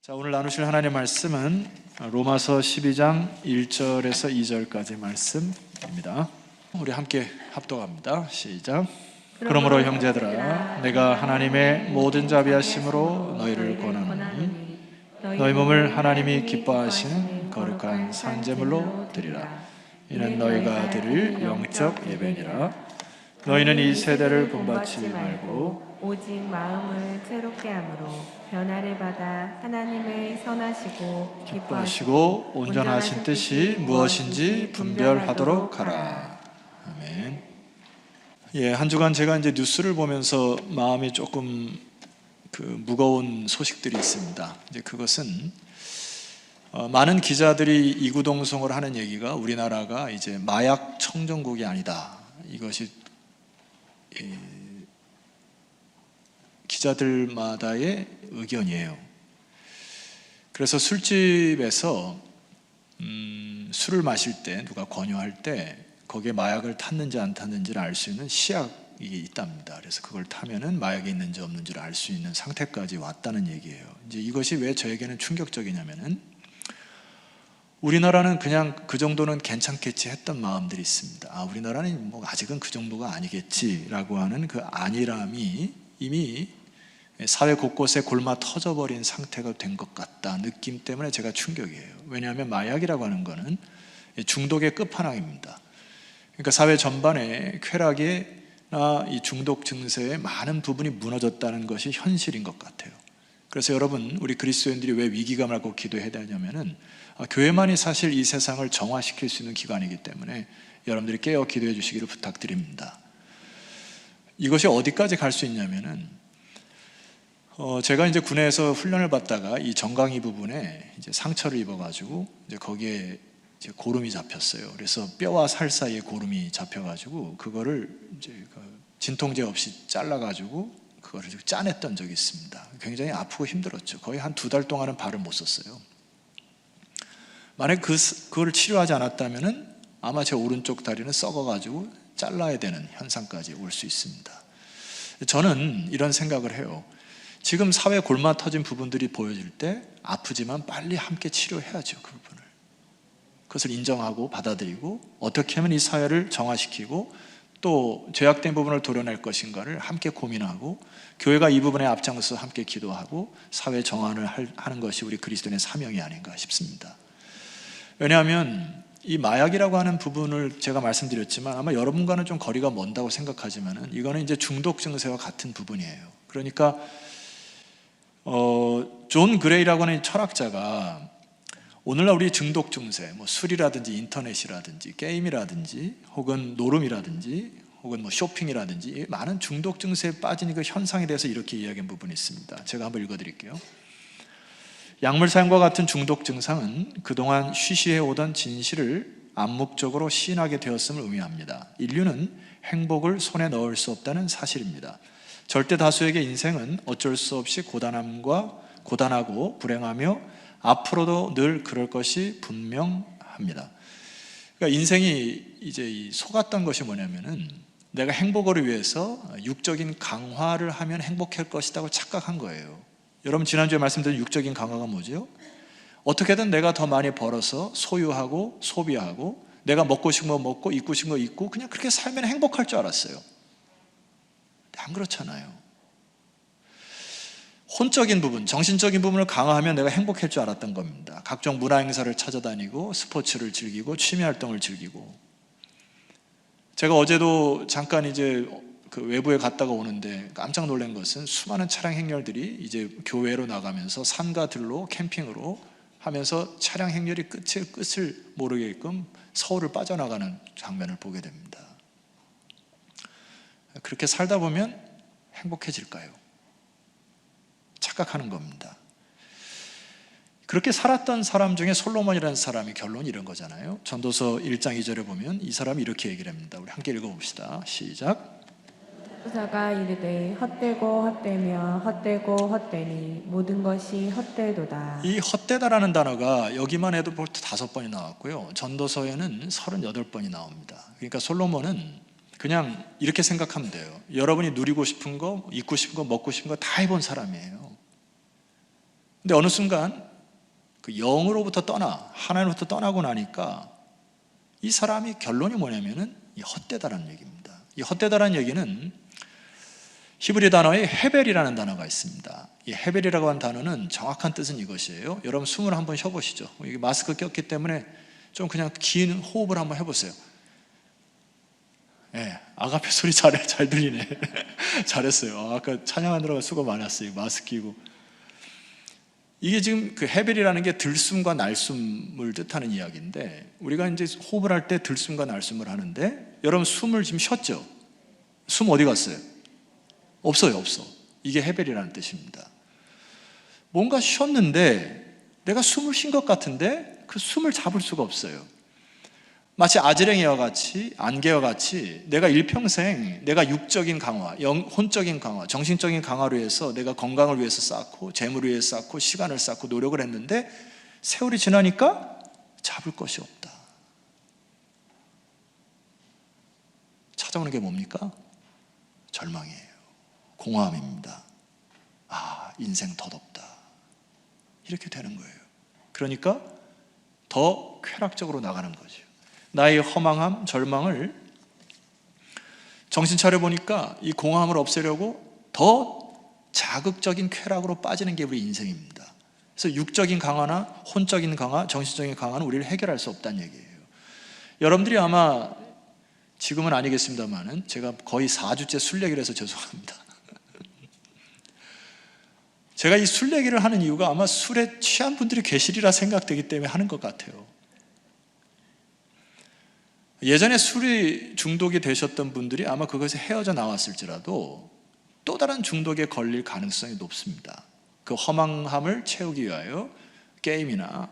자, 오늘 나누실 하나님의 말씀은 로마서 12장 1절에서 2절까지 말씀입니다. 우리 함께 합독합니다. 시작. 그러므로 형제들아, 내가 하나님의 모든 자비하심으로 너희를 권하노니 너희 몸을 하나님이 기뻐하시는 거룩한 산제물로 드리라. 이는 너희가 드릴 영적 예배니라. 너희는 이 세대를 본받지 말고 오직 마음을 새롭게 함으로 변화를 받아 하나님의 선하시고 기뻐하시고 온전하신 뜻이 무엇인지 분별하도록 하라. 아멘. 한 주간 제가 이제 뉴스를 보면서 마음이 조금 무거운 소식들이 있습니다. 이제 그것은 많은 기자들이 이구동성을 하는 얘기가 우리나라가 이제 마약 청정국이 아니다. 이것이 기자들마다의 의견이에요. 그래서 술집에서 술을 마실 때 누가 권유할 때 거기에 마약을 탔는지 안 탔는지를 알 수 있는 시약이 있답니다. 그래서 그걸 타면은 마약이 있는지 없는지를 알 수 있는 상태까지 왔다는 얘기예요. 이제 이것이 왜 저에게는 충격적이냐면은 우리나라는 그냥 그 정도는 괜찮겠지 했던 마음들이 있습니다. 우리나라는 뭐 아직은 그 정도가 아니겠지라고 하는 그 안일함이 이미 사회 곳곳에 골마 터져버린 상태가 된 것 같다 느낌 때문에 제가 충격이에요. 왜냐하면 마약이라고 하는 거는 중독의 끝판왕입니다. 그러니까 사회 전반에 쾌락이나 이 중독 증세의 많은 부분이 무너졌다는 것이 현실인 것 같아요. 그래서 여러분, 우리 그리스도인들이 왜 위기감을 갖고 기도해야 되냐면은 교회만이 사실 이 세상을 정화시킬 수 있는 기관이기 때문에 여러분들이 깨어 기도해 주시기를 부탁드립니다. 이것이 어디까지 갈 수 있냐면은 제가 이제 군에서 훈련을 받다가 이 정강이 부분에 이제 상처를 입어가지고 이제 거기에 이제 고름이 잡혔어요. 그래서 뼈와 살 사이에 고름이 잡혀가지고 그거를 이제 진통제 없이 잘라가지고 그거를 짜냈던 적이 있습니다. 굉장히 아프고 힘들었죠. 거의 한 2달 동안은 발을 못 썼어요. 만약 그거를 치료하지 않았다면은 아마 제 오른쪽 다리는 썩어가지고 잘라야 되는 현상까지 올 수 있습니다. 저는 이런 생각을 해요. 지금 사회 골마 터진 부분들이 보여질 때 아프지만 빨리 함께 치료해야죠. 그 부분을. 그것을 인정하고 받아들이고 어떻게 하면 이 사회를 정화시키고 또 죄악된 부분을 도려낼 것인가를 함께 고민하고 교회가 이 부분에 앞장서 함께 기도하고 사회 정화를 하는 것이 우리 그리스도인의 사명이 아닌가 싶습니다. 왜냐하면 이 마약이라고 하는 부분을 제가 말씀드렸지만 아마 여러분과는 좀 거리가 먼다고 생각하지만은 이거는 이제 중독 증세와 같은 부분이에요. 그러니까 존 그레이라고 하는 철학자가 오늘날 우리 중독 증세, 뭐 술이라든지 인터넷이라든지 게임이라든지 혹은 노름이라든지 혹은 뭐 쇼핑이라든지 많은 중독 증세에 빠진 그 현상에 대해서 이렇게 이야기한 부분이 있습니다. 제가 한번 읽어드릴게요. 약물 사용과 같은 중독 증상은 그동안 쉬쉬해 오던 진실을 암묵적으로 시인하게 되었음을 의미합니다. 인류는 행복을 손에 넣을 수 없다는 사실입니다. 절대 다수에게 인생은 어쩔 수 없이 고단하고 불행하며 앞으로도 늘 그럴 것이 분명합니다. 그러니까 인생이 이제 속았던 것이 뭐냐면은 내가 행복을 위해서 육적인 강화를 하면 행복할 것이라고 착각한 거예요. 여러분, 지난주에 말씀드린 육적인 강화가 뭐죠? 어떻게든 내가 더 많이 벌어서 소유하고 소비하고 내가 먹고 싶은 거 먹고 입고 싶은 거 입고 그냥 그렇게 살면 행복할 줄 알았어요. 안 그렇잖아요. 혼적인 부분, 정신적인 부분을 강화하면 내가 행복할 줄 알았던 겁니다. 각종 문화 행사를 찾아다니고 스포츠를 즐기고 취미 활동을 즐기고. 제가 어제도 잠깐 이제 그 외부에 갔다가 오는데 깜짝 놀란 것은 수많은 차량 행렬들이 이제 교회로 나가면서 산과 들로 캠핑으로 하면서 차량 행렬이 끝을 모르게끔 서울을 빠져나가는 장면을 보게 됩니다. 그렇게 살다 보면 행복해질까요? 착각하는 겁니다. 그렇게 살았던 사람 중에 솔로몬이라는 사람이 결론이 이런 거잖아요. 전도서 1장 2절에 보면 이 사람이 이렇게 얘기를 합니다. 우리 함께 읽어봅시다. 시작. 후사가 이르되 헛되고 헛되며 헛되고 헛되니 모든 것이 헛되도다. 이 헛되다라는 단어가 여기만 해도 벌써 5번이 나왔고요. 전도서에는 38번이 나옵니다. 그러니까 솔로몬은 그냥 이렇게 생각하면 돼요. 여러분이 누리고 싶은 거, 입고 싶은 거, 먹고 싶은 거 다 해본 사람이에요. 근데 어느 순간 그 영으로부터 하나님으로부터 떠나고 나니까 이 사람이 결론이 뭐냐면은 이 헛되다라는 얘기입니다. 이 헛되다라는 얘기는 히브리 단어에 헤벨이라는 단어가 있습니다. 이 헤벨이라고 하는 단어는 정확한 뜻은 이것이에요. 여러분 숨을 한번 쉬어보시죠. 이게 마스크 꼈기 때문에 좀 그냥 긴 호흡을 한번 해보세요. 예, 아가페 소리 잘 들리네. 잘했어요. 아까 찬양하느라고 수고 많았어요. 마스크 끼고. 이게 지금 그 헤벨이라는 게 들숨과 날숨을 뜻하는 이야기인데, 우리가 이제 호흡을 할 때 들숨과 날숨을 하는데, 여러분 숨을 지금 쉬었죠? 숨 어디 갔어요? 없어요. 이게 헤벨이라는 뜻입니다. 뭔가 쉬었는데 내가 숨을 쉰 것 같은데 그 숨을 잡을 수가 없어요. 마치 아지랭이와 같이, 안개와 같이 내가 일평생 내가 육적인 강화, 혼적인 강화, 정신적인 강화를 위해서 내가 건강을 위해서 쌓고 재물을 위해서 쌓고 시간을 쌓고 노력을 했는데 세월이 지나니까 잡을 것이 없다. 찾아오는 게 뭡니까? 절망이에요. 공허함입니다. 아, 인생 덧없다. 이렇게 되는 거예요. 그러니까 더 쾌락적으로 나가는 거죠. 나의 허망함, 절망을 정신 차려 보니까 이 공허함을 없애려고 더 자극적인 쾌락으로 빠지는 게 우리 인생입니다. 그래서 육적인 강화나 혼적인 강화, 정신적인 강화는 우리를 해결할 수 없다는 얘기예요. 여러분들이 아마 지금은 아니겠습니다만은 제가 거의 4주째 술 얘기를 해서 죄송합니다. 제가 이 술 얘기를 하는 이유가 아마 술에 취한 분들이 계시리라 생각되기 때문에 하는 것 같아요. 예전에 술이 중독이 되셨던 분들이 아마 그것에 헤어져 나왔을지라도 또 다른 중독에 걸릴 가능성이 높습니다. 그 허망함을 채우기 위하여 게임이나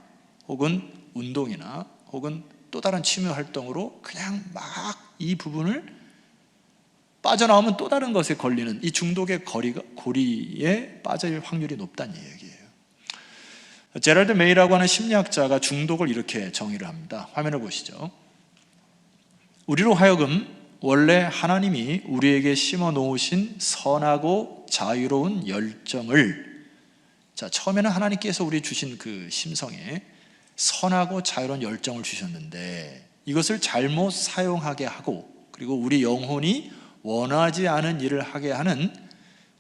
혹은 운동이나 혹은 또 다른 취미 활동으로 그냥 막 이 부분을 빠져나오면 또 다른 것에 걸리는 이 중독의 고리에 빠질 확률이 높다는 얘기예요. 제럴드 메이라고 하는 심리학자가 중독을 이렇게 정의를 합니다. 화면을 보시죠. 우리로 하여금 원래 하나님이 우리에게 심어 놓으신 선하고 자유로운 열정을, 처음에는 하나님께서 우리 주신 그 심성에 선하고 자유로운 열정을 주셨는데 이것을 잘못 사용하게 하고, 그리고 우리 영혼이 원하지 않은 일을 하게 하는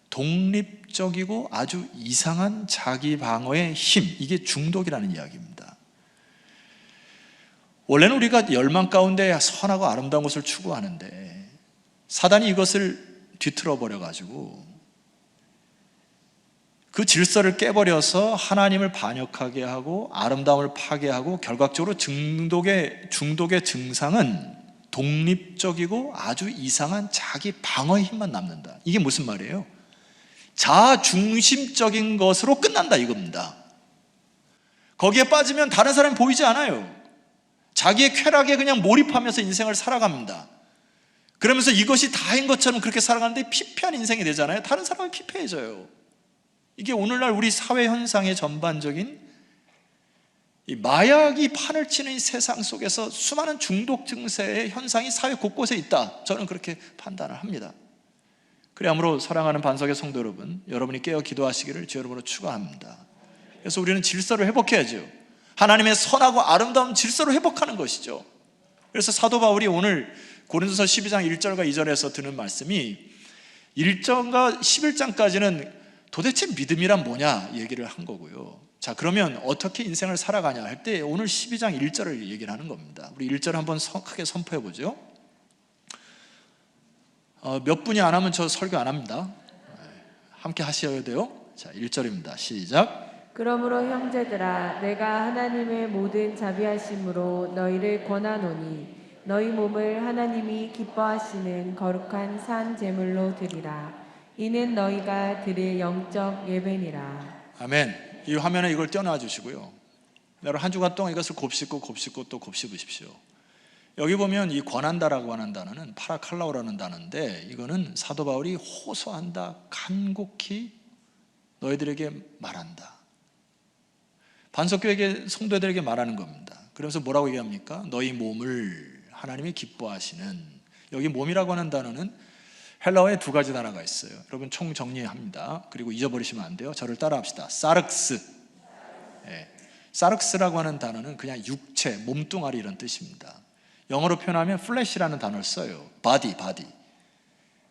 독립적이고 아주 이상한 자기 방어의 힘, 이게 중독이라는 이야기입니다. 원래는 우리가 열망 가운데 선하고 아름다운 것을 추구하는데 사단이 이것을 뒤틀어 버려가지고 그 질서를 깨버려서 하나님을 반역하게 하고 아름다움을 파괴하고, 결과적으로 중독의 증상은 독립적이고 아주 이상한 자기 방어의 힘만 남는다. 이게 무슨 말이에요? 자중심적인 것으로 끝난다 이겁니다. 거기에 빠지면 다른 사람이 보이지 않아요. 자기의 쾌락에 그냥 몰입하면서 인생을 살아갑니다. 그러면서 이것이 다인 것처럼 그렇게 살아가는데 피폐한 인생이 되잖아요. 다른 사람은 피폐해져요. 이게 오늘날 우리 사회 현상의 전반적인 이 마약이 판을 치는 이 세상 속에서 수많은 중독 증세의 현상이 사회 곳곳에 있다. 저는 그렇게 판단을 합니다. 그러므로 사랑하는 반석의 성도 여러분, 여러분이 깨어 기도하시기를 주 여러분으로 축원합니다. 그래서 우리는 질서를 회복해야죠. 하나님의 선하고 아름다운 질서를 회복하는 것이죠. 그래서 사도 바울이 오늘 고린도서 12장 1절과 2절에서 드는 말씀이 1절과 11장까지는 도대체 믿음이란 뭐냐 얘기를 한 거고요. 자, 그러면 어떻게 인생을 살아가냐 할 때 오늘 12장 1절을 얘기를 하는 겁니다. 우리 1절 한번 크게 선포해 보죠. 몇 분이 안 하면 저 설교 안 합니다. 함께 하셔야 돼요. 자, 1절입니다. 시작. 그러므로 형제들아, 내가 하나님의 모든 자비하심으로 너희를 권하노니 너희 몸을 하나님이 기뻐하시는 거룩한 산 제물로 드리라. 이는 너희가 드릴 영적 예배니라. 아멘. 이 화면에 이걸 떼어놔 주시고요. 여러분 한 주간 동안 이것을 곱씹고 또 곱씹으십시오. 여기 보면 이 권한다라고 하는 단어는 파라칼라오라는 단어인데, 이거는 사도 바울이 호소한다, 간곡히 너희들에게 말한다, 반석교회의 성도들에게 말하는 겁니다. 그러면서 뭐라고 얘기합니까? 너희 몸을 하나님이 기뻐하시는, 여기 몸이라고 하는 단어는 헬라어에 두 가지 단어가 있어요. 여러분 총 정리합니다. 그리고 잊어버리시면 안 돼요. 저를 따라합시다. 사르크스, 사르크스라고 하는 단어는 그냥 육체, 몸뚱아리 이런 뜻입니다. 영어로 표현하면 flesh라는 단어를 써요. body.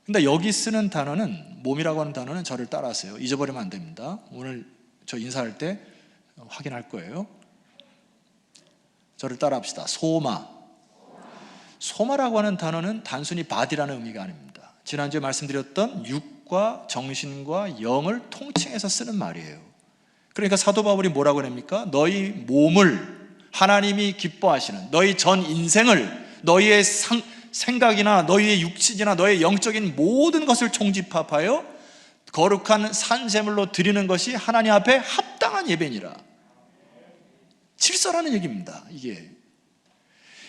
근데 여기 쓰는 단어는, 몸이라고 하는 단어는 저를 따라하세요. 잊어버리면 안 됩니다. 오늘 저 인사할 때 확인할 거예요. 저를 따라합시다. 소마라고 하는 단어는 단순히 body라는 의미가 아닙니다. 지난주에 말씀드렸던 육과 정신과 영을 통칭해서 쓰는 말이에요. 그러니까 사도 바울이 뭐라고 합니까? 너희 몸을 하나님이 기뻐하시는, 너희 전 인생을, 너희의 생각이나 너희의 육신이나 너의 영적인 모든 것을 총집합하여 거룩한 산제물로 드리는 것이 하나님 앞에 합당한 예배니라. 질서라는 얘기입니다. 이게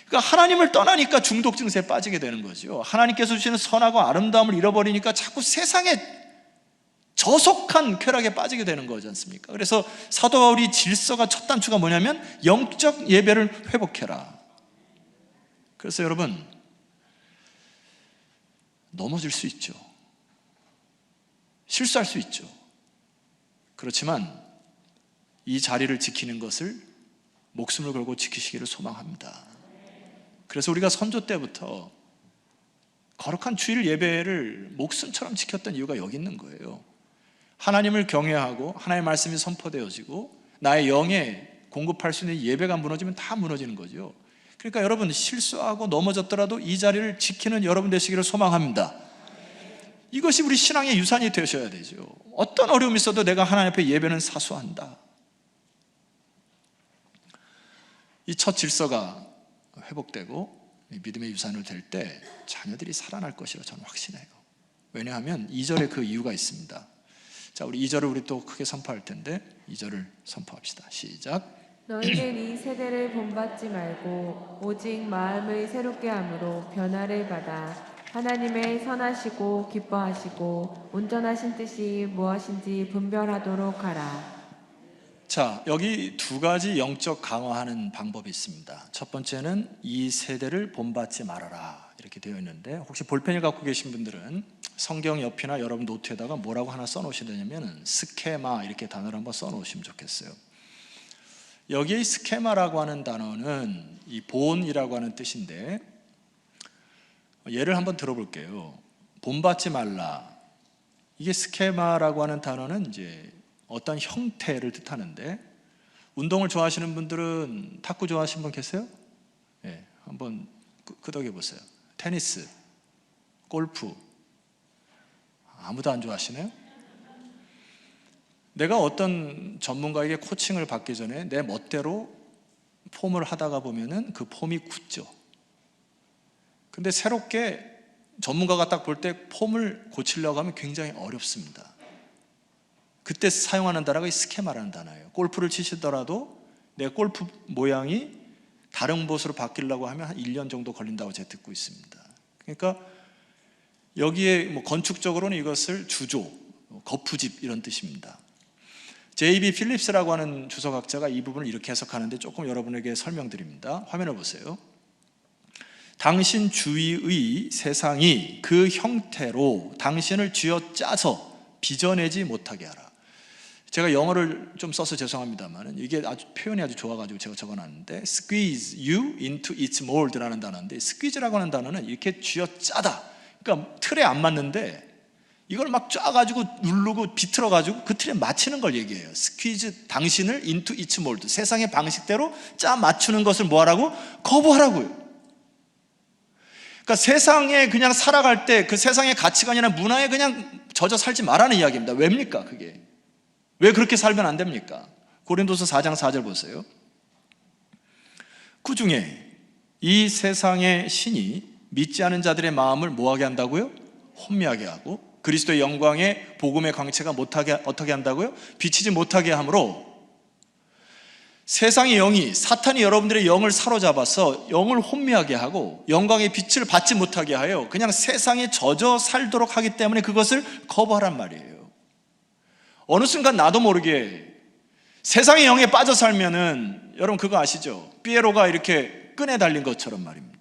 그러니까 하나님을 떠나니까 중독 증세에 빠지게 되는 거죠. 하나님께서 주시는 선하고 아름다움을 잃어버리니까 자꾸 세상에 저속한 쾌락에 빠지게 되는 거지 않습니까? 그래서 사도 바울이 질서가 첫 단추가 뭐냐면 영적 예배를 회복해라. 그래서 여러분, 넘어질 수 있죠. 실수할 수 있죠. 그렇지만 이 자리를 지키는 것을 목숨을 걸고 지키시기를 소망합니다. 그래서 우리가 선조 때부터 거룩한 주일 예배를 목숨처럼 지켰던 이유가 여기 있는 거예요. 하나님을 경외하고 하나님의 말씀이 선포되어지고 나의 영에 공급할 수 있는 예배가 무너지면 다 무너지는 거죠. 그러니까 여러분, 실수하고 넘어졌더라도 이 자리를 지키는 여러분 되시기를 소망합니다. 이것이 우리 신앙의 유산이 되셔야 되죠. 어떤 어려움이 있어도 내가 하나님 앞에 예배는 사수한다. 이 첫 질서가 회복되고 믿음의 유산을 될 때 자녀들이 살아날 것이라 저는 확신해요. 왜냐하면 2절에 그 이유가 있습니다. 자, 우리 2절을 우리 또 크게 선포할 텐데 2절을 선포합시다. 시작. 너희는 이 세대를 본받지 말고 오직 마음을 새롭게 함으로 변화를 받아 하나님의 선하시고 기뻐하시고 온전하신 뜻이 무엇인지 분별하도록 하라. 자, 여기 두 가지 영적 강화하는 방법이 있습니다. 첫 번째는 이 세대를 본받지 말아라 이렇게 되어 있는데, 혹시 볼펜을 갖고 계신 분들은 성경 옆이나 여러분 노트에다가 뭐라고 하나 써놓으시냐면 스케마 이렇게 단어를 한번 써놓으시면 좋겠어요. 여기에 스케마라고 하는 단어는 이 본이라고 하는 뜻인데, 예를 한번 들어볼게요. 본받지 말라. 이게 스케마라고 하는 단어는 이제 어떤 형태를 뜻하는데, 운동을 좋아하시는 분들은 탁구 좋아하시는 분 계세요? 네, 한번 끄덕여 보세요. 테니스, 골프, 아무도 안 좋아하시나요? 내가 어떤 전문가에게 코칭을 받기 전에 내 멋대로 폼을 하다가 보면은 그 폼이 굳죠. 근데 새롭게 전문가가 딱 볼 때 폼을 고치려고 하면 굉장히 어렵습니다. 그때 사용하는 단어가 이 스케마라는 단어예요. 골프를 치시더라도 내 골프 모양이 다른 곳으로 바뀌려고 하면 한 1년 정도 걸린다고 제가 듣고 있습니다. 그러니까 여기에 뭐 건축적으로는 이것을 주조, 거푸집 이런 뜻입니다. J.B. 필립스라고 하는 주석학자가 이 부분을 이렇게 해석하는데 조금 여러분에게 설명드립니다. 화면을 보세요. 당신 주위의 세상이 그 형태로 당신을 쥐어짜서 빚어내지 못하게 하라. 제가 영어를 좀 써서 죄송합니다만 이게 아주 표현이 아주 좋아가지고 제가 적어놨는데 squeeze you into its mold라는 단어인데, squeeze라고 하는 단어는 이렇게 쥐어짜다. 그러니까 틀에 안 맞는데 이걸 막 쫙가지고 누르고 비틀어가지고 그 틀에 맞추는 걸 얘기해요. squeeze 당신을 into its mold, 세상의 방식대로 짜 맞추는 것을 뭐하라고? 거부하라고요. 그러니까 세상에 그냥 살아갈 때 그 세상의 가치관이나 문화에 그냥 젖어 살지 말라는 이야기입니다. 왜입니까 그게? 왜 그렇게 살면 안 됩니까? 고린도서 4장 4절 보세요. 그중에 이 세상의 신이 믿지 않은 자들의 마음을 뭐하게 한다고요? 혼미하게 하고 그리스도의 영광의 복음의 광채가 못하게 어떻게 한다고요? 비치지 못하게 함으로 세상의 영이, 사탄이 여러분들의 영을 사로잡아서 영을 혼미하게 하고 영광의 빛을 받지 못하게 하여 그냥 세상에 젖어 살도록 하기 때문에 그것을 거부하란 말이에요. 어느 순간 나도 모르게 세상의 영에 빠져 살면은 여러분 그거 아시죠? 피에로가 이렇게 끈에 달린 것처럼 말입니다.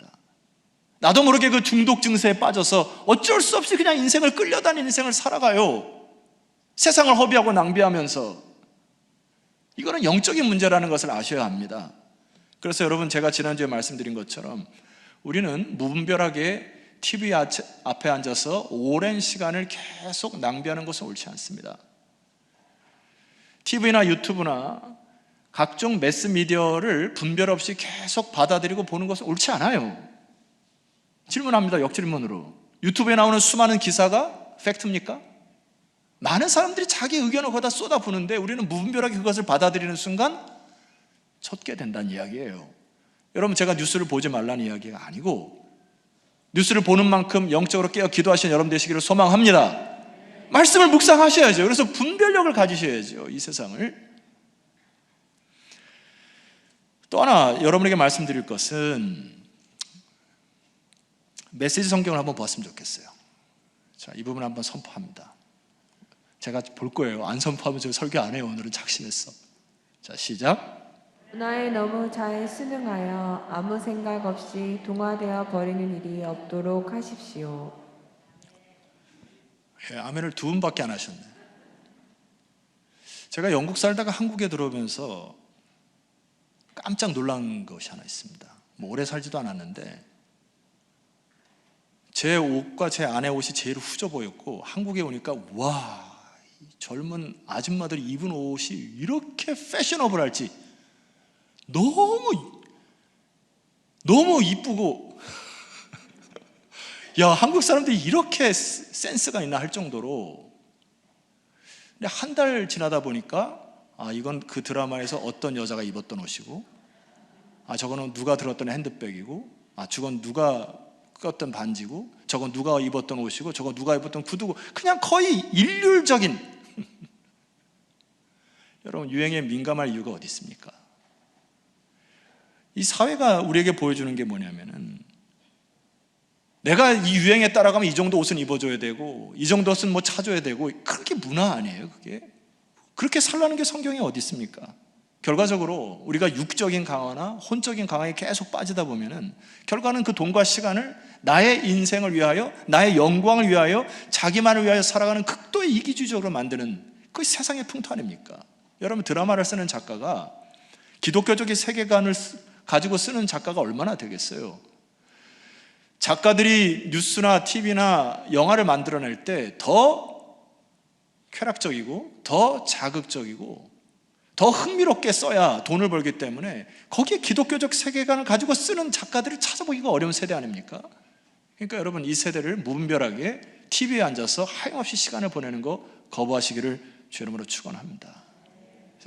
나도 모르게 그 중독 증세에 빠져서 어쩔 수 없이 그냥 인생을 끌려다니는 인생을 살아가요. 세상을 허비하고 낭비하면서 이거는 영적인 문제라는 것을 아셔야 합니다. 그래서 여러분, 제가 지난주에 말씀드린 것처럼 우리는 무분별하게 TV 앞에 앉아서 오랜 시간을 계속 낭비하는 것은 옳지 않습니다. TV나 유튜브나 각종 매스미디어를 분별 없이 계속 받아들이고 보는 것은 옳지 않아요. 질문합니다. 역질문으로. 유튜브에 나오는 수많은 기사가 팩트입니까? 많은 사람들이 자기 의견을 거기다 쏟아부는데 우리는 무분별하게 그것을 받아들이는 순간 젖게 된다는 이야기예요. 여러분, 제가 뉴스를 보지 말라는 이야기가 아니고 뉴스를 보는 만큼 영적으로 깨어 기도하시는 여러분 되시기를 소망합니다. 말씀을 묵상하셔야죠. 그래서 분별력을 가지셔야죠, 이 세상을. 또 하나 여러분에게 말씀드릴 것은 메시지 성경을 한번 보았으면 좋겠어요. 자, 이 부분 한번 선포합니다. 제가 볼 거예요. 안 선포하면 저 설교 안 해요. 오늘은 작심했어. 자, 시작. 문화에 너무 잘 순응하여 아무 생각 없이 동화되어 버리는 일이 없도록 하십시오. 예, 아멘을 두 분밖에 안 하셨네. 제가 영국 살다가 한국에 들어오면서 깜짝 놀란 것이 하나 있습니다. 뭐 오래 살지도 않았는데 제 옷과 제 아내 옷이 제일 후져 보였고, 한국에 오니까 와, 젊은 아줌마들이 입은 옷이 이렇게 패셔너블할지 너무 이쁘고 야, 한국 사람들이 이렇게 센스가 있나 할 정도로. 근데 한 달 지나다 보니까 이건 그 드라마에서 어떤 여자가 입었던 옷이고, 저거는 누가 들었던 핸드백이고, 저건 누가 꼈던 반지고, 저건 누가 입었던 옷이고, 저건 누가 입었던 구두고, 그냥 거의 일률적인 여러분, 유행에 민감할 이유가 어디 있습니까? 이 사회가 우리에게 보여주는 게 뭐냐면은, 내가 이 유행에 따라가면 이 정도 옷은 입어줘야 되고, 이 정도 옷은 뭐 차줘야 되고, 그렇게 문화 아니에요, 그게? 그렇게 살라는 게 성경에 어디 있습니까? 결과적으로 우리가 육적인 강화나 혼적인 강화에 계속 빠지다 보면은 결과는 그 돈과 시간을 나의 인생을 위하여, 나의 영광을 위하여, 자기만을 위하여 살아가는 극도의 이기주의적으로 만드는 그 세상의 풍토 아닙니까? 여러분, 드라마를 쓰는 작가가 기독교적인 세계관을 가지고 쓰는 작가가 얼마나 되겠어요? 작가들이 뉴스나 TV나 영화를 만들어낼 때 더 쾌락적이고 더 자극적이고 더 흥미롭게 써야 돈을 벌기 때문에 거기에 기독교적 세계관을 가지고 쓰는 작가들을 찾아보기가 어려운 세대 아닙니까? 그러니까 여러분, 이 세대를 무분별하게 TV에 앉아서 하염없이 시간을 보내는 거 거부하시기를 주 이름으로 축원합니다.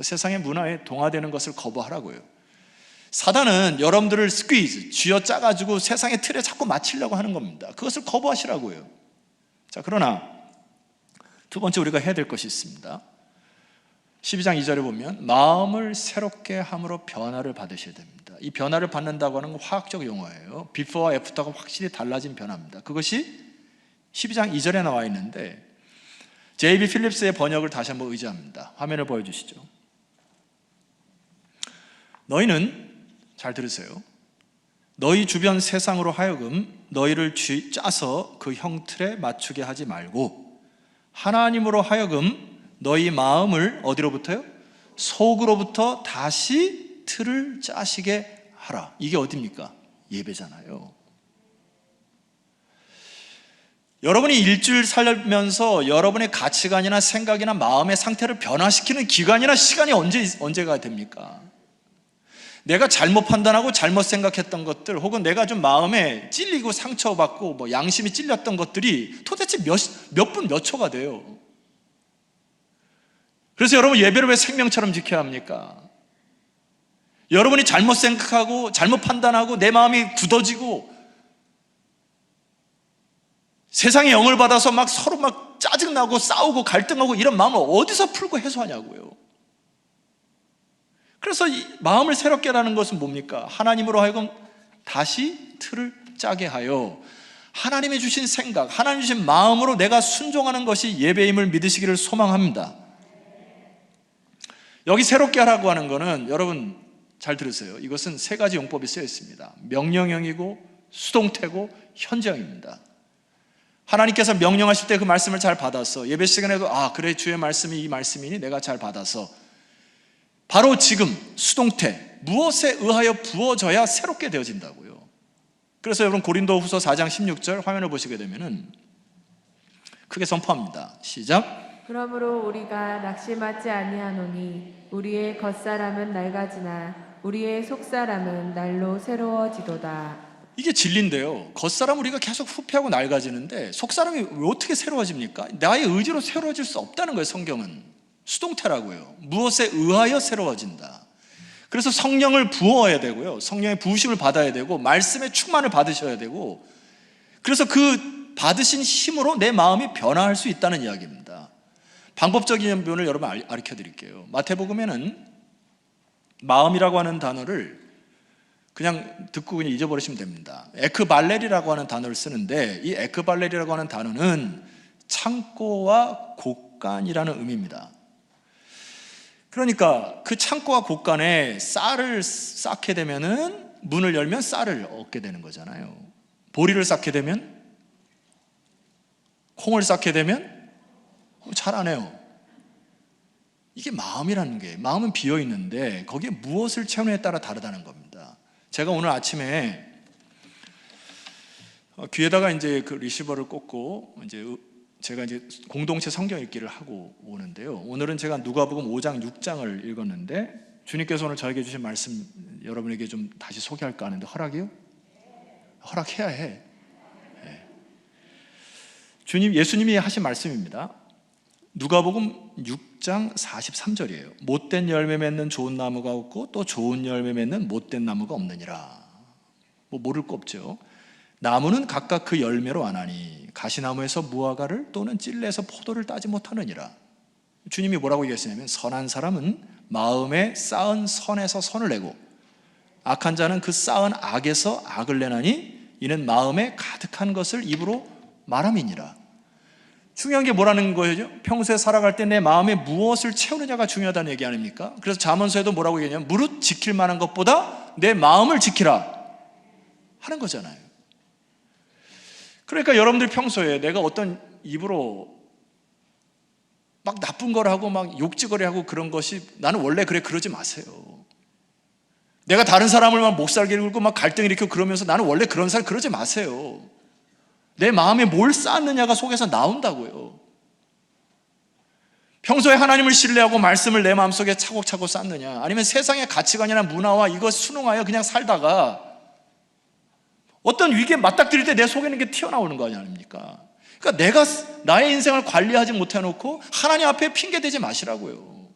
세상의 문화에 동화되는 것을 거부하라고요. 사단은 여러분들을 스퀴즈, 쥐어짜가지고 세상의 틀에 자꾸 맞추려고 하는 겁니다. 그것을 거부하시라고요. 자, 그러나 두 번째 우리가 해야 될 것이 있습니다. 12장 2절에 보면 마음을 새롭게 함으로 변화를 받으셔야 됩니다. 이 변화를 받는다고 하는 건 화학적 용어예요. 비포와 애프터가 확실히 달라진 변화입니다. 그것이 12장 2절에 나와 있는데 J.B. 필립스의 번역을 다시 한번 의지합니다. 화면을 보여주시죠. 너희는, 잘 들으세요, 너희 주변 세상으로 하여금 너희를 짜서 그 형 틀에 맞추게 하지 말고 하나님으로 하여금 너희 마음을 어디로부터요? 속으로부터 다시 틀을 짜시게 하라. 이게 어디입니까? 예배잖아요. 여러분이 일주일 살면서 여러분의 가치관이나 생각이나 마음의 상태를 변화시키는 기간이나 시간이 언제가 됩니까? 내가 잘못 판단하고 잘못 생각했던 것들, 혹은 내가 좀 마음에 찔리고 상처받고 뭐 양심이 찔렸던 것들이 도대체 몇 분 몇 초가 돼요. 그래서 여러분, 예배를 왜 생명처럼 지켜야 합니까? 여러분이 잘못 생각하고 잘못 판단하고 내 마음이 굳어지고 세상의 영을 받아서 막 서로 막 짜증나고 싸우고 갈등하고 이런 마음을 어디서 풀고 해소하냐고요. 그래서 이 마음을 새롭게 하라는 것은 뭡니까? 하나님으로 하여금 다시 틀을 짜게 하여 하나님이 주신 생각, 하나님 주신 마음으로 내가 순종하는 것이 예배임을 믿으시기를 소망합니다. 여기 새롭게 하라고 하는 것은, 여러분 잘 들으세요, 이것은 세 가지 용법이 쓰여 있습니다. 명령형이고 수동태고 현재형입니다. 하나님께서 명령하실 때 그 말씀을 잘 받아서 예배 시간에도 그래, 주의 말씀이 이 말씀이니 내가 잘 받아서 바로 지금 수동태, 무엇에 의하여 부어져야 새롭게 되어진다고요. 그래서 여러분 고린도후서 4장 16절 화면을 보시게 되면은 크게 선포합니다. 시작. 그러므로 우리가 낙심하지 아니하노니 우리의 겉사람은 낡아지나 우리의 속사람은 날로 새로워지도다. 이게 진리인데요. 겉사람 우리가 계속 후패하고 낡아지는데 속사람이 왜 어떻게 새로워집니까? 나의 의지로 새로워질 수 없다는 거예요. 성경은 수동태라고요. 무엇에 의하여 새로워진다. 그래서 성령을 부어야 되고요. 성령의 부으심을 받아야 되고 말씀의 충만을 받으셔야 되고, 그래서 그 받으신 힘으로 내 마음이 변화할 수 있다는 이야기입니다. 방법적인 표현을 여러분 가르쳐 드릴게요. 마태복음에는 마음이라고 하는 단어를 그냥 듣고 그냥 잊어버리시면 됩니다. 에크발렐이라고 하는 단어를 쓰는데, 이 에크발렐이라고 하는 단어는 창고와 곳간이라는 의미입니다. 그러니까 그 창고와 곳간에 쌀을 쌓게 되면은 문을 열면 쌀을 얻게 되는 거잖아요. 보리를 쌓게 되면, 콩을 쌓게 되면 잘 안 해요. 이게 마음이라는 게, 마음은 비어 있는데 거기에 무엇을 채우느냐에 따라 다르다는 겁니다. 제가 오늘 아침에 귀에다가 이제 그 리시버를 꽂고 제가 이제 공동체 성경 읽기를 하고 오는데요. 오늘은 제가 누가복음 5장 6장을 읽었는데, 주님께서 오늘 저에게 주신 말씀 여러분에게 좀 다시 소개할까 하는데 허락이요? 허락해야 해. 네. 예수님이 하신 말씀입니다. 누가복음 6장 43절이에요. 못된 열매 맺는 좋은 나무가 없고 또 좋은 열매 맺는 못된 나무가 없느니라. 뭐 모를 거 없죠. 나무는 각각 그 열매로 아나니 가시나무에서 무화과를 또는 찔레에서 포도를 따지 못하느니라. 주님이 뭐라고 얘기했냐면, 선한 사람은 마음에 쌓은 선에서 선을 내고 악한 자는 그 쌓은 악에서 악을 내나니 이는 마음에 가득한 것을 입으로 말함이니라. 중요한 게 뭐라는 거예요? 평소에 살아갈 때 내 마음에 무엇을 채우느냐가 중요하다는 얘기 아닙니까? 그래서 잠언서에도 뭐라고 얘기하냐면 무릇 지킬 만한 것보다 내 마음을 지키라 하는 거잖아요. 그러니까 여러분들이 평소에 내가 어떤 입으로 막 나쁜 걸 하고 막 욕지거리 하고 그런 것이 나는 원래 그래, 그러지 마세요. 내가 다른 사람을 막 목살게 굴고 막 갈등 일으키고 그러면서 나는 원래 그런 사람, 그러지 마세요. 내 마음에 뭘 쌓느냐가 속에서 나온다고요. 평소에 하나님을 신뢰하고 말씀을 내 마음속에 차곡차곡 쌓느냐, 아니면 세상의 가치관이나 문화와 이것 순응하여 그냥 살다가 어떤 위기에 맞닥뜨릴 때 내 속에 있는 게 튀어나오는 거 아닙니까? 그러니까 내가 나의 인생을 관리하지 못해놓고 하나님 앞에 핑계대지 마시라고요.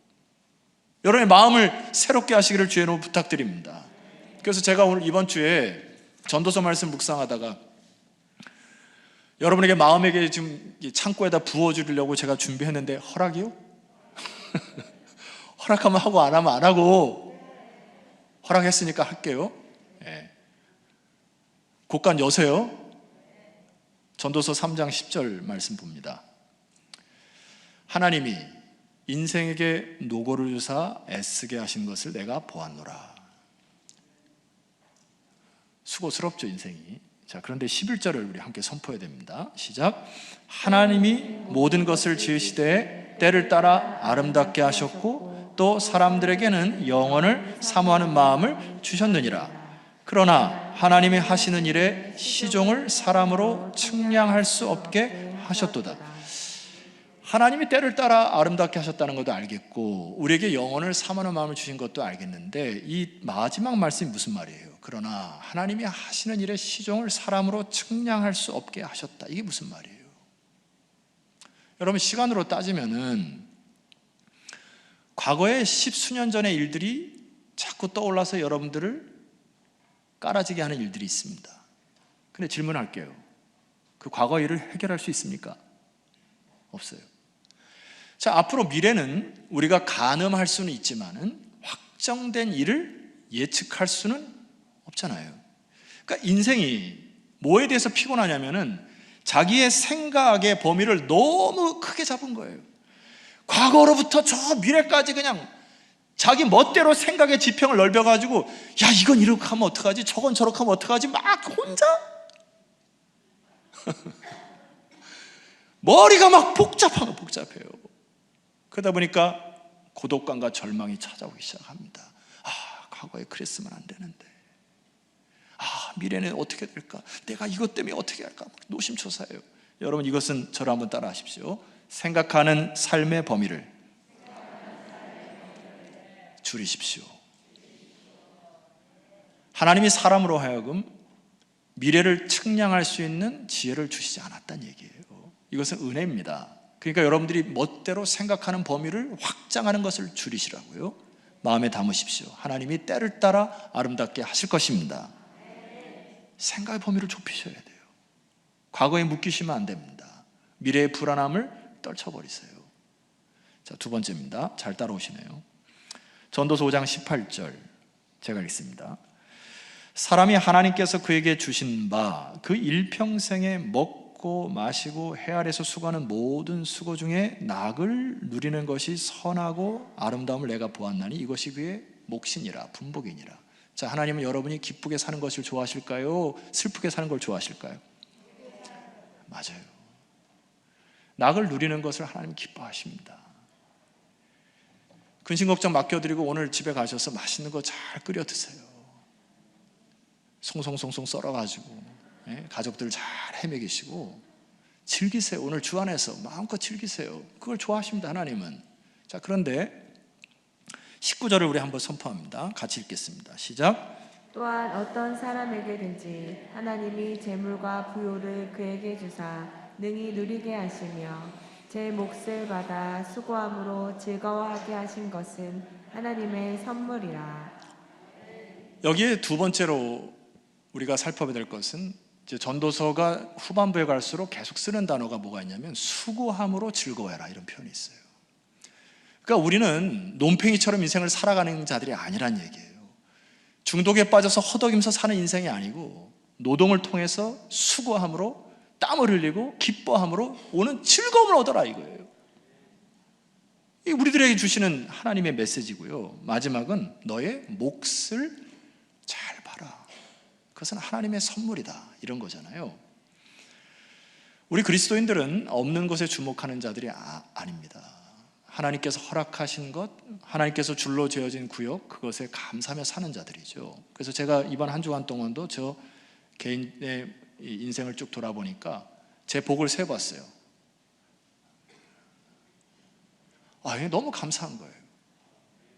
여러분의 마음을 새롭게 하시기를 주의 이름으로 부탁드립니다. 그래서 제가 오늘 이번 주에 전도서 말씀 묵상하다가 여러분에게 마음에게 지금 창고에다 부어주려고 제가 준비했는데 허락이요? 허락하면 하고 안 하면 안 하고, 허락했으니까 할게요. 네. 곳간 여세요. 전도서 3장 10절 말씀 봅니다. 하나님이 인생에게 노고를 주사 애쓰게 하신 것을 내가 보았노라. 수고스럽죠, 인생이. 자, 그런데 11절을 우리 함께 선포해야 됩니다. 시작. 하나님이 모든 것을 지으시되 때를 따라 아름답게 하셨고 또 사람들에게는 영원을 사모하는 마음을 주셨느니라. 그러나 하나님이 하시는 일에 시종을 사람으로 측량할 수 없게 하셨도다. 하나님이 때를 따라 아름답게 하셨다는 것도 알겠고 우리에게 영원을 사모하는 마음을 주신 것도 알겠는데, 이 마지막 말씀이 무슨 말이에요? 그러나 하나님이 하시는 일의 시종을 사람으로 측량할 수 없게 하셨다. 이게 무슨 말이에요? 여러분, 시간으로 따지면은 과거에 10수년 전의 일들이 자꾸 떠올라서 여러분들을 깔아지게 하는 일들이 있습니다. 근데 질문할게요. 그 과거 일을 해결할 수 있습니까? 없어요. 자, 앞으로 미래는 우리가 가늠할 수는 있지만은 확정된 일을 예측할 수는 없잖아요. 그러니까 인생이 뭐에 대해서 피곤하냐면은 자기의 생각의 범위를 너무 크게 잡은 거예요. 과거로부터 저 미래까지 그냥 자기 멋대로 생각의 지평을 넓혀가지고, 야, 이건 이렇게 하면 어떡하지? 저건 저렇게 하면 어떡하지? 막 혼자 머리가 막 복잡해요. 그러다 보니까 고독감과 절망이 찾아오기 시작합니다. 과거에 그랬으면 안 되는데, 미래는 어떻게 될까, 내가 이것 때문에 어떻게 할까, 노심초사해요. 여러분, 이것은 저를 한번 따라 하십시오. 생각하는 삶의 범위를 줄이십시오. 하나님이 사람으로 하여금 미래를 측량할 수 있는 지혜를 주시지 않았다는 얘기예요. 이것은 은혜입니다. 그러니까 여러분들이 멋대로 생각하는 범위를 확장하는 것을 줄이시라고요. 마음에 담으십시오. 하나님이 때를 따라 아름답게 하실 것입니다. 생각의 범위를 좁히셔야 돼요. 과거에 묶이시면 안 됩니다. 미래의 불안함을 떨쳐버리세요. 자, 두 번째입니다. 잘 따라오시네요. 전도서 5장 18절 제가 읽습니다. 사람이 하나님께서 그에게 주신 바 그 일평생에 먹고 마시고 해 아래서 수고하는 모든 수고 중에 낙을 누리는 것이 선하고 아름다움을 내가 보았나니 이것이 그의 몫이니라, 분복이니라. 자, 하나님은 여러분이 기쁘게 사는 것을 좋아하실까요? 슬프게 사는 걸 좋아하실까요? 맞아요. 낙을 누리는 것을 하나님 기뻐하십니다. 근심 걱정 맡겨드리고 오늘 집에 가셔서 맛있는 거 잘 끓여 드세요. 송송송송 썰어가지고 가족들 잘 헤매기시고 즐기세요. 오늘 주 안에서 마음껏 즐기세요. 그걸 좋아하십니다, 하나님은. 자, 그런데 19절을 우리 한번 선포합니다. 같이 읽겠습니다. 시작. 또한 어떤 사람에게든지 하나님이 재물과 부요를 그에게 주사 능히 누리게 하시며 제 몫을 받아 수고함으로 즐거워하게 하신 것은 하나님의 선물이라. 여기에 두 번째로 우리가 살펴봐야 될 것은, 이제 전도서가 후반부에 갈수록 계속 쓰는 단어가 뭐가 있냐면 수고함으로 즐거워해라, 이런 표현이 있어요. 그러니까 우리는 논팽이처럼 인생을 살아가는 자들이 아니란 얘기예요. 중독에 빠져서 허덕이면서 사는 인생이 아니고 노동을 통해서 수고함으로 땀을 흘리고 기뻐함으로 오는 즐거움을 얻어라, 이거예요. 이 우리들에게 주시는 하나님의 메시지고요. 마지막은 너의 몫을 잘 봐라. 그것은 하나님의 선물이다, 이런 거잖아요. 우리 그리스도인들은 없는 것에 주목하는 자들이 아닙니다. 하나님께서 허락하신 것, 하나님께서 줄로 재어진 구역, 그것에 감사하며 사는 자들이죠. 그래서 제가 이번 한 주간 동안도 저 개인의 인생을 쭉 돌아보니까 제 복을 세봤어요. 너무 감사한 거예요.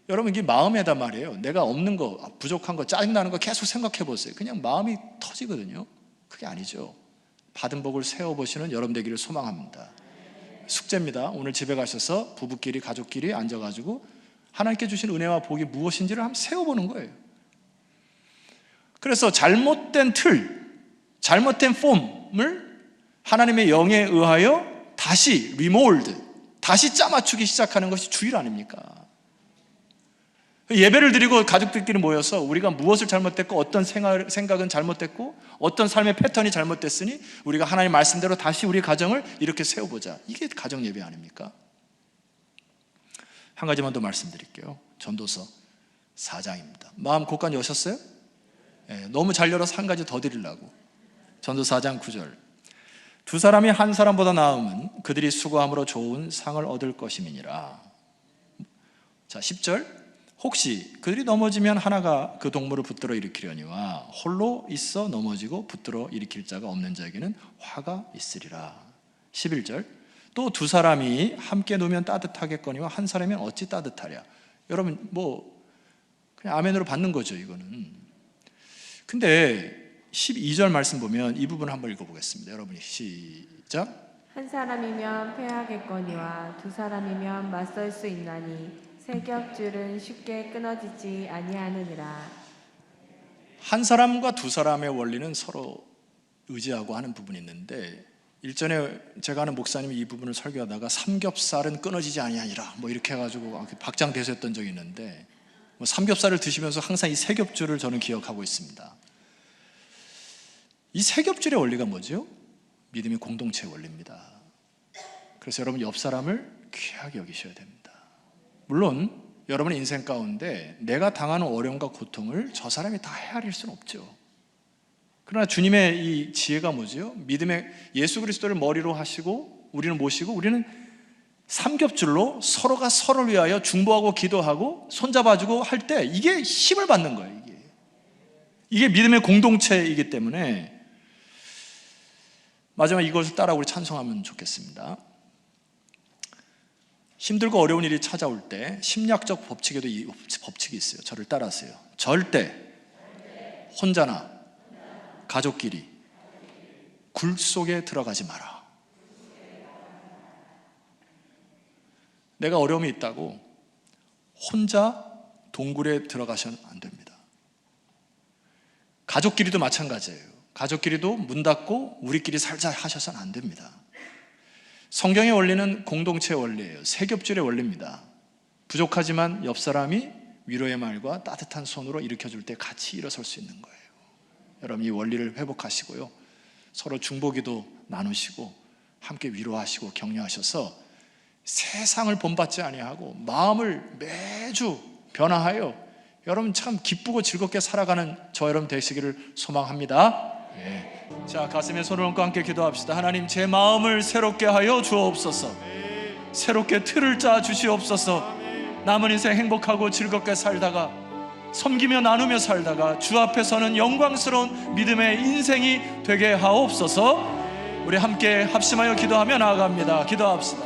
여러분, 이게 마음에다 말이에요. 내가 없는 거, 부족한 거, 짜증나는 거 계속 생각해 보세요. 그냥 마음이 터지거든요. 그게 아니죠. 받은 복을 세워보시는 여러분 되기를 소망합니다. 숙제입니다. 오늘 집에 가셔서 부부끼리, 가족끼리 앉아가지고 하나님께 주신 은혜와 복이 무엇인지를 한번 세워보는 거예요. 그래서 잘못된 틀, 잘못된 폼을 하나님의 영에 의하여 다시 리몰드, 다시 짜맞추기 시작하는 것이 주일 아닙니까? 예배를 드리고 가족들끼리 모여서 우리가 무엇을 잘못됐고, 어떤 생각은 잘못됐고, 어떤 삶의 패턴이 잘못됐으니 우리가 하나님 말씀대로 다시 우리 가정을 이렇게 세워보자. 이게 가정 예배 아닙니까? 한 가지만 더 말씀드릴게요. 전도서 4장입니다. 마음 곳간 여셨어요? 너무 잘 열어서 한 가지 더 드리려고. 전도서 4장 9절. 두 사람이 한 사람보다 나음은 그들이 수고함으로 좋은 상을 얻을 것임이니라. 자, 10절. 혹시 그들이 넘어지면 하나가 그 동물을 붙들어 일으키려니와 홀로 있어 넘어지고 붙들어 일으킬 자가 없는 자에게는 화가 있으리라. 11절. 또 두 사람이 함께 누우면 따뜻하겠거니와 한 사람이면 어찌 따뜻하랴. 여러분, 그냥 아멘으로 받는 거죠, 이거는. 근데 12절 말씀 보면 이 부분 한번 읽어보겠습니다. 여러분이 시작. 한 사람이면 패하겠거니와 두 사람이면 맞설 수 있나니 세 겹줄은 쉽게 끊어지지 아니하느니라. 한 사람과 두 사람의 원리는 서로 의지하고 하는 부분이 있는데, 일전에 제가 아는 목사님이 이 부분을 설교하다가 삼겹살은 끊어지지 아니하니라 이렇게 해가지고 박장대소했던 적이 있는데, 삼겹살을 드시면서 항상 이 세 겹줄을 저는 기억하고 있습니다. 이 세 겹줄의 원리가 뭐죠? 믿음의 공동체의 원리입니다. 그래서 여러분 옆 사람을 귀하게 여기셔야 됩니다. 물론 여러분의 인생 가운데 내가 당하는 어려움과 고통을 저 사람이 다 헤아릴 수는 없죠. 그러나 주님의 이 지혜가 뭐죠? 믿음의 예수 그리스도를 머리로 하시고 우리는 모시고 우리는 삼겹줄로 서로가 서로를 위하여 중보하고 기도하고 손잡아주고 할 때 이게 힘을 받는 거예요. 이게 믿음의 공동체이기 때문에 마지막 이것을 따라 우리 찬송하면 좋겠습니다. 힘들고 어려운 일이 찾아올 때 심리학적 법칙에도 이 법칙이 있어요. 저를 따라하세요. 절대 혼자나 가족끼리 굴 속에 들어가지 마라. 내가 어려움이 있다고 혼자 동굴에 들어가셔는 안 됩니다. 가족끼리도 마찬가지예요. 가족끼리도 문 닫고 우리끼리 살자 하셔서는 안 됩니다. 성경의 원리는 공동체의 원리예요. 세겹줄의 원리입니다. 부족하지만 옆 사람이 위로의 말과 따뜻한 손으로 일으켜줄 때 같이 일어설 수 있는 거예요. 여러분 이 원리를 회복하시고요. 서로 중보기도 나누시고 함께 위로하시고 격려하셔서 세상을 본받지 아니하고 마음을 매주 변화하여 여러분 참 기쁘고 즐겁게 살아가는 저 여러분 되시기를 소망합니다. 예. 자, 가슴에 손을 얹고 함께 기도합시다. 하나님, 제 마음을 새롭게 하여 주옵소서. 새롭게 틀을 짜 주시옵소서. 남은 인생 행복하고 즐겁게 살다가 섬기며 나누며 살다가 주 앞에서는 영광스러운 믿음의 인생이 되게 하옵소서. 우리 함께 합심하여 기도하며 나아갑니다. 기도합시다.